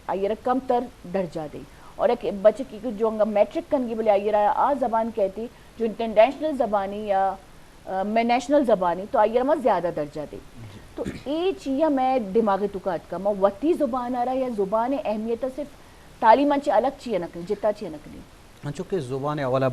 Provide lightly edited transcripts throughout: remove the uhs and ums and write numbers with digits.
آئیرہ کم تر درجہ دے اور ایک بچے کی جو میٹرک کنگی بلے آئیرہ آ زبان کہتی جو انٹرنیشنل زبانی یا میں نیشنل زبانی تو آئیرہ میں زیادہ درجہ دے تو یہ چیزیں میں دماغی توقعات کا میں وطی زبان آ رہا یا زبان اہمیت صرف تعلیم انچے الگ چیئے نکلی جتا چیئے نکلی چونکہ زبان اولا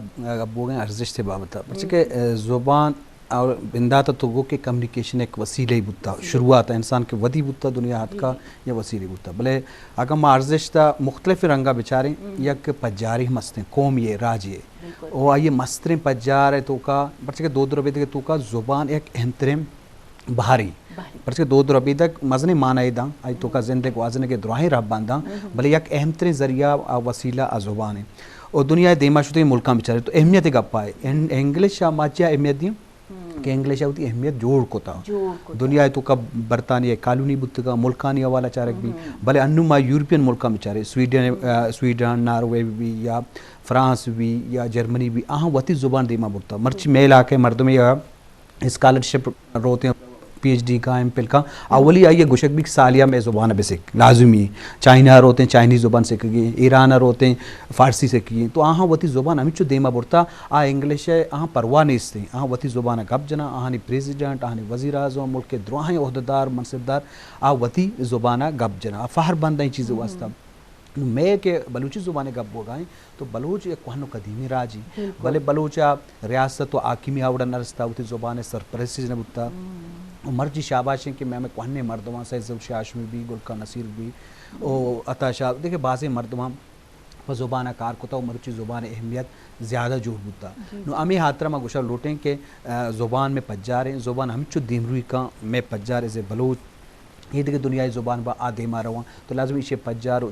بوگیں ارزش سے بابتا کہ زبان اور بنداتا تو وہ کہ کمیونیکیشن ایک وسیلہ ہی بودتا شروعات ہے انسان کے ودی بودتا دنیا ہاتھ کا یا وسیلہ بودتا بلے اگر ما ارزش تا مختلف رنگا بچاریں یک پجاری مستیں قوم یہ راج یہ وہ آئیے مستریں پجار ہے تو کا پرچہ کہ دو ربی تک تو کا زبان ایک احترام بہاری پرچہ دو ربی تک مزنے معنی دا آئی تو کا زندگی وازنے کے دراہیں رب باندھا بلے یک احترام ذریعہ وسیلہ زبان ہے اور دنیا دیما شدہ ملکان بچارے تو اہمیت گپ پائے انگلش ماچیا اہمیت دیں کہ انگلش ہوتی اہمیت جوڑ کو تھا دنیا تو کا برطانیہ کالونی بتگا ملکانی حوالہ چارک بھی بھلے انو ما یورپین ملکان بچارے سویڈن ناروے بھی یا فرانس بھی یا جرمنی بھی آہاں وطی زبان دیما بڑتا مرچی میل آکے مردم یا اسکالرشپ روتے ہیں پی ایچ ڈی کا ایم پل کا اولی آئیے گوشک بھی سالیہ میں زبان بے سیکھ لازمی چائنا روتے ہیں چائنی زبان سیکھ گئے ایران روتے ہیں فارسی سیکھ گئے تو آہاں وطی زبان ہمیں چو دیما بڑتا انگلش ہے آہاں پرواہ نہیں ستے آہاں وطی زبان گپ جنا آہانی پریزیڈنٹ آہانی وزیر اعظم ملک کے دروہیں عہدیدار منصبدار وطی زبان گپ جنا فہر بندہ چیز واسطہ میں کہ بلوچی زبانیں گپ ہو گئیں تو بلوچ ایک کوہنو قدیمی راجی بلے بلوچا ریاست و آکیمی آوڑا نرستا ہوتی زبان سرپرستی نے بتا مرجی شاباش ہیں کہ میں کوہنے مردمان سے عزت شاشمی بھی گلکا نصیر بھی عطا شاہ دیکھیں بعض مردمان و زبانہ کار کو تا مرچی زبان اہمیت زیادہ جوڑ بودتا نو امی حاترہ ما گوشہ لوٹیں کہ زبان میں پجاریں زبان ہمیں چو دیم روی کا میں پجار ازے بلوچ یہ دیکھیں دنیای زبان با آدھے مارا ہوا تو لازم اسے پجار